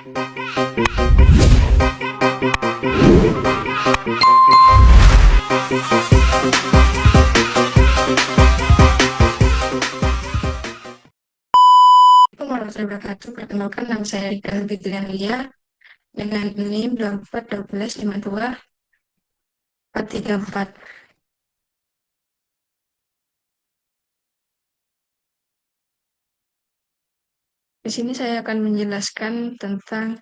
Assalamualaikum warahmatullahi wabarakatuh. Perkenalkan, nama saya Rika Fitrialia dengan NIM 2412152 434. Di sini saya akan menjelaskan tentang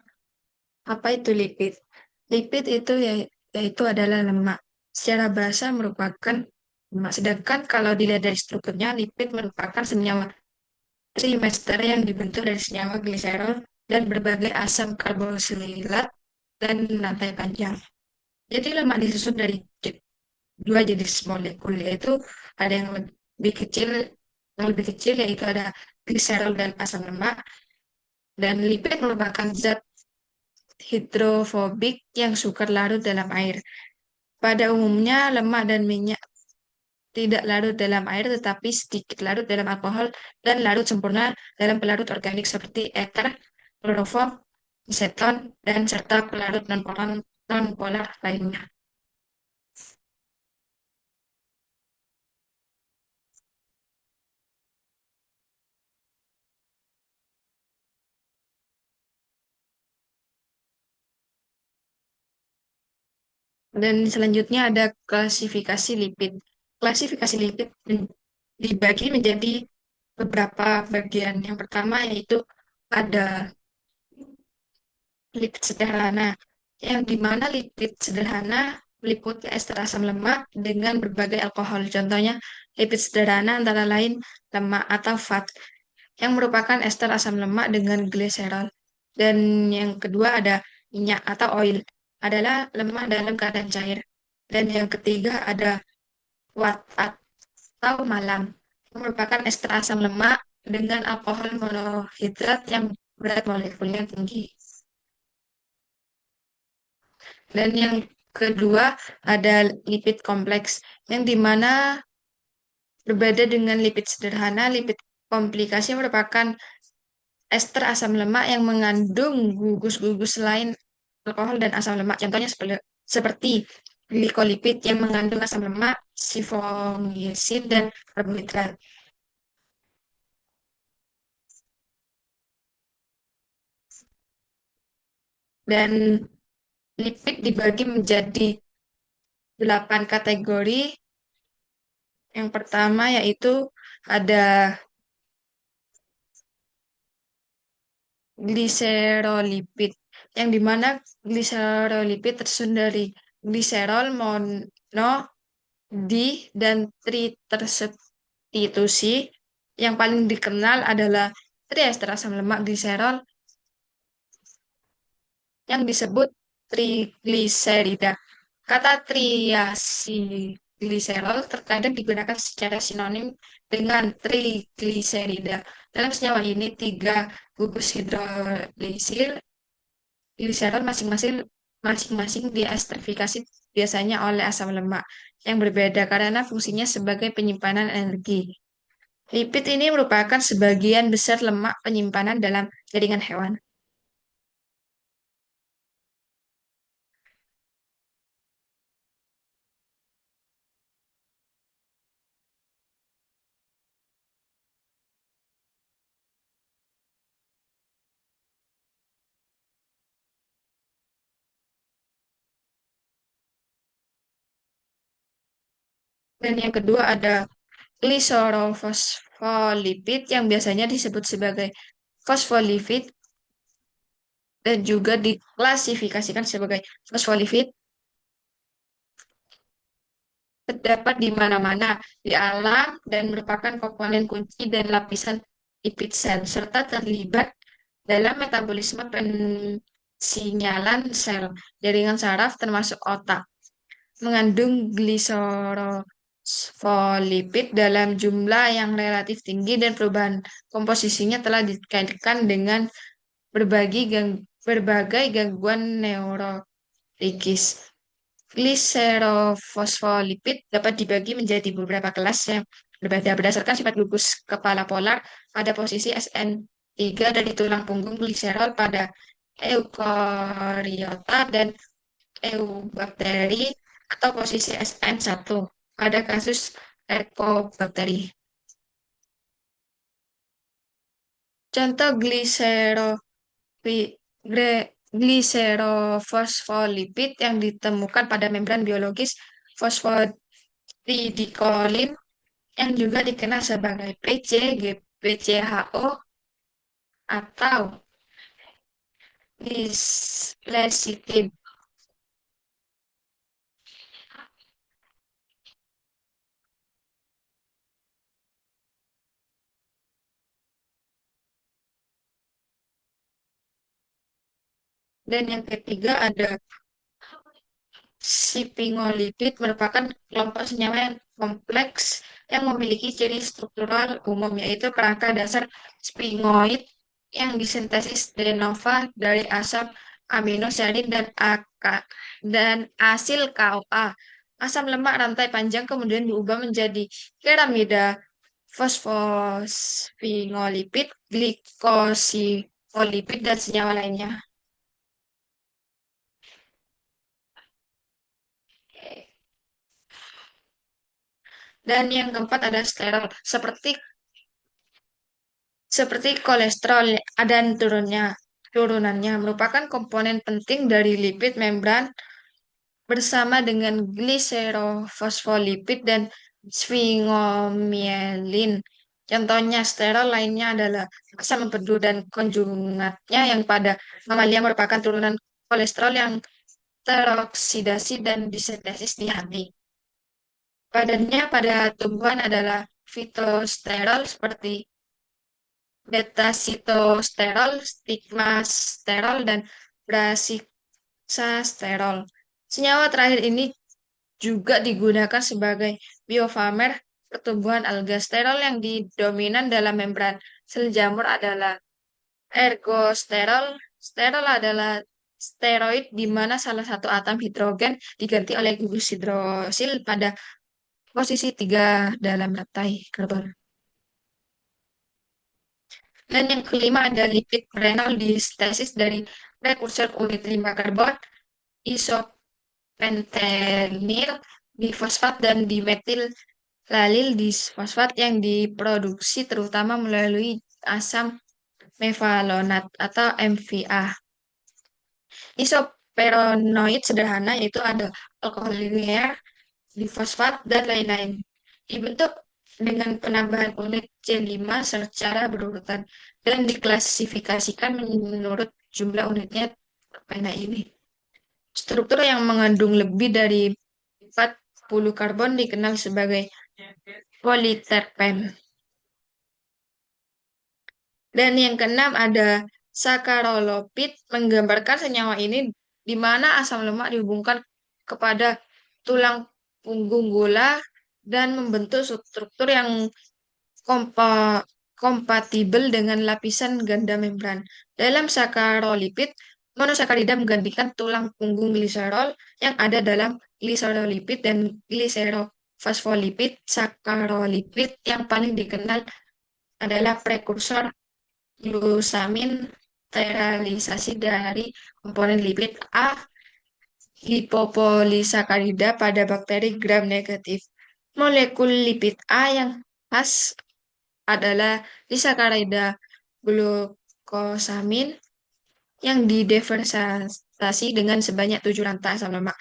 apa itu lipid. Lipid itu yaitu adalah lemak. Secara bahasa merupakan lemak. Sedangkan kalau dilihat dari strukturnya, lipid merupakan senyawa trimester yang dibentuk dari senyawa gliserol dan berbagai asam karboksilat dan rantai panjang. Jadi lemak disusun dari dua jenis molekul, yaitu ada yang lebih kecil yaitu ada gliserol dan asam lemak, dan lipid merupakan zat hidrofobik yang sukar larut dalam air. Pada umumnya lemak dan minyak tidak larut dalam air tetapi sedikit larut dalam alkohol dan larut sempurna dalam pelarut organik seperti ether, kloroform, aseton, dan serta pelarut nonpolar lainnya. Dan selanjutnya ada klasifikasi lipid. Klasifikasi lipid dibagi menjadi beberapa bagian. Yang pertama yaitu ada lipid sederhana, yang dimana lipid sederhana meliputi ester asam lemak dengan berbagai alkohol. Contohnya, lipid sederhana antara lain lemak atau fat, yang merupakan ester asam lemak dengan gliserol. Dan yang kedua ada minyak atau oil, adalah lemak dalam keadaan cair. Dan yang ketiga ada wat atau malam, yang merupakan ester asam lemak dengan alkohol monohidrat yang berat molekulnya tinggi. Dan yang kedua ada lipid kompleks, yang dimana berbeda dengan lipid sederhana, lipid komplikasi merupakan ester asam lemak yang mengandung gugus-gugus selain alkohol dan asam lemak. Contohnya seperti glikolipid yang mengandung asam lemak, sifongyesin, dan karbohidrat. Dan lipid dibagi menjadi 8 kategori. Yang pertama yaitu ada gliserolipid, yang dimana gliserolipid tersusun dari gliserol mono, di, dan tersubstitusi. Yang paling dikenal adalah triester asam lemak gliserol yang disebut trigliserida. Kata triacylglycerol terkadang digunakan secara sinonim dengan trigliserida. Dalam senyawa ini, tiga gugus hidrolisil gliserol masing-masing diesterifikasi biasanya oleh asam lemak yang berbeda karena fungsinya sebagai penyimpanan energi. Lipid ini merupakan sebagian besar lemak penyimpanan dalam jaringan hewan. Dan yang kedua ada gliserofosfolipid yang biasanya disebut sebagai fosfolipid dan juga diklasifikasikan sebagai fosfolipid. Terdapat di mana-mana di alam dan merupakan komponen kunci dan lapisan lipid sel, serta terlibat dalam metabolisme pensinyalan sel, jaringan saraf termasuk otak. Mengandung gliserofosfolipid dalam jumlah yang relatif tinggi dan perubahan komposisinya telah dikaitkan dengan berbagai gangguan neurologis. Gliserofosfolipid dapat dibagi menjadi beberapa kelas yang berbeda berdasarkan sifat gugus kepala polar pada posisi SN3 dari tulang punggung gliserol pada eukariota dan eubakteri atau posisi SN1 pada kasus Helicobacter. Contoh gliserofosfolipid yang ditemukan pada membran biologis fosfatidikolin yang juga dikenal sebagai PC, GPCHO atau lecithin. Dan yang ketiga ada sphingolipid merupakan kelompok senyawa yang kompleks yang memiliki ciri struktural umum yaitu kerangka dasar sphingoid yang disintesis de novo dari asam aminosarin dan asil KOA. Asam lemak rantai panjang kemudian diubah menjadi piramida fosfosphingolipid, glikosifolipid, dan senyawa lainnya. Dan yang keempat ada sterol, seperti kolesterol dan turunannya merupakan komponen penting dari lipid membran bersama dengan gliserofosfolipid dan sphingomyelin. Contohnya sterol lainnya adalah asam empedu dan konjugatnya yang pada mamalia merupakan turunan kolesterol yang teroksidasi dan disintesis di hati. Badannya pada tumbuhan adalah fitosterol seperti beta-sitosterol, stigmasterol, dan brasisasterol. Senyawa terakhir ini juga digunakan sebagai biofarmer pertumbuhan alga. Sterol yang didominan dalam membran sel jamur adalah ergosterol. Sterol adalah steroid di mana salah satu atom hidrogen diganti oleh gugus hidrosil pada posisi 3 dalam rantai karbon. Dan yang kelima ada lipid renal disintesis dari prekursor unit 5 karbon, isopentenil difosfat dan dimetil lalil disfosfat yang diproduksi terutama melalui asam mevalonat atau MVA. Isoperonoid sederhana yaitu ada alkohol linear, difosfat, dan lain-lain. Dibentuk dengan penambahan unit C5 secara berurutan dan diklasifikasikan menurut jumlah unitnya pada ini. Struktur yang mengandung lebih dari 40 karbon dikenal sebagai politerpen. Dan yang keenam ada sakarolopid menggambarkan senyawa ini di mana asam lemak dihubungkan kepada tulang punggung gula dan membentuk struktur yang kompatibel dengan lapisan ganda membran. Dalam sakarolipid, monosakarida menggantikan tulang punggung gliserol yang ada dalam gliserolipid dan gliserofosfolipid. Sakarolipid yang paling dikenal adalah prekursor glusamin teralisasi dari komponen lipid A lipopolisakarida pada bakteri gram negatif. Molekul lipid A yang khas adalah disakarida glukosamin yang didiferensiasi dengan sebanyak 7 rantai asam lemak.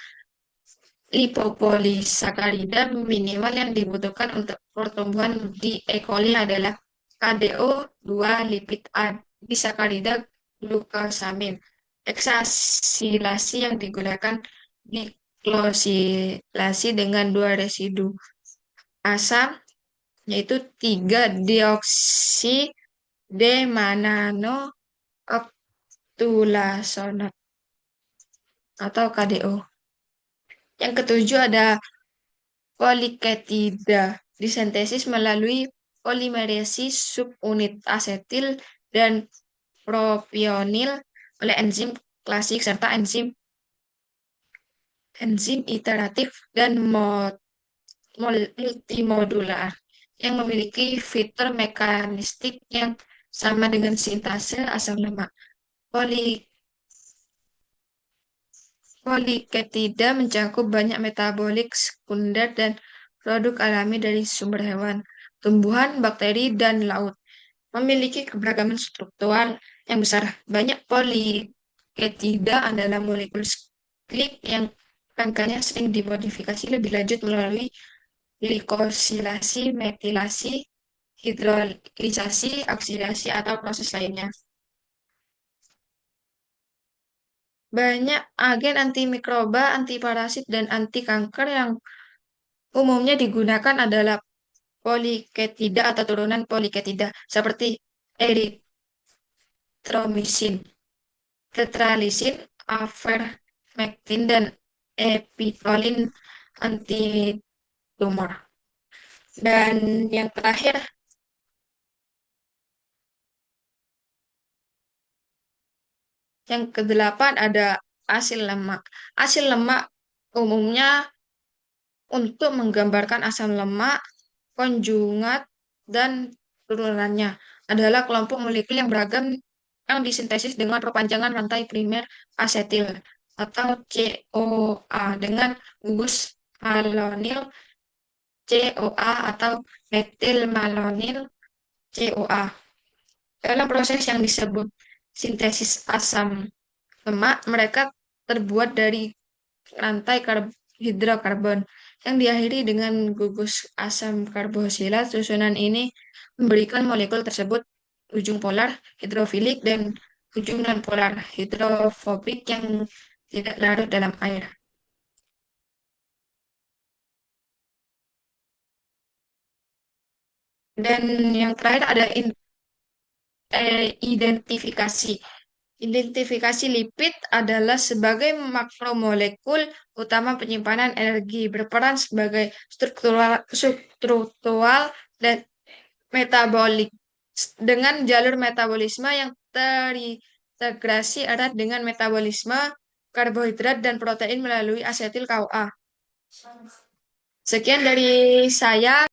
Lipopolisakarida minimal yang dibutuhkan untuk pertumbuhan di E. coli adalah KDO2 lipid A disakarida glukosamin. Eksasilasi yang digunakan diklosilasi dengan 2 residu asam yaitu 3 dioksi D-manano-oktulasonat atau KDO. Yang ketujuh ada poliketida disintesis melalui polimerasi subunit asetil dan propionil oleh enzim klasik serta enzim iteratif dan multimodular yang memiliki fitur mekanistik yang sama dengan sintase asam lemak. Poliketida mencakup banyak metabolik sekunder dan produk alami dari sumber hewan, tumbuhan, bakteri, dan laut. Memiliki keberagaman struktural yang besar. Banyak poliketida adalah molekul klik yang rangkanya sering dimodifikasi lebih lanjut melalui glikosilasi, metilasi, hidrolisasi, oksidasi, atau proses lainnya. Banyak agen antimikroba, antiparasit, dan anti kanker yang umumnya digunakan adalah poliketida atau turunan poliketida, seperti eritromisin, tetralisin, avermectin, dan epitolin antitumor. Dan yang terakhir, yang kedelapan ada asil lemak. Asil lemak umumnya untuk menggambarkan asam lemak, konjugat, dan turunannya adalah kelompok molekul yang beragam yang disintesis dengan perpanjangan rantai primer asetil atau CoA dengan gugus malonil CoA atau metil malonil CoA. Dalam proses yang disebut sintesis asam lemak, mereka terbuat dari rantai hidrokarbon yang diakhiri dengan gugus asam karboksilat. Susunan ini memberikan molekul tersebut ujung polar hidrofilik dan ujung nonpolar hidrofobik yang tidak larut dalam air. Dan yang terakhir ada identifikasi. Identifikasi lipid adalah sebagai makromolekul utama penyimpanan energi, berperan sebagai struktural dan metabolik dengan jalur metabolisme yang terintegrasi erat dengan metabolisme karbohidrat dan protein melalui asetil CoA. Sekian dari saya.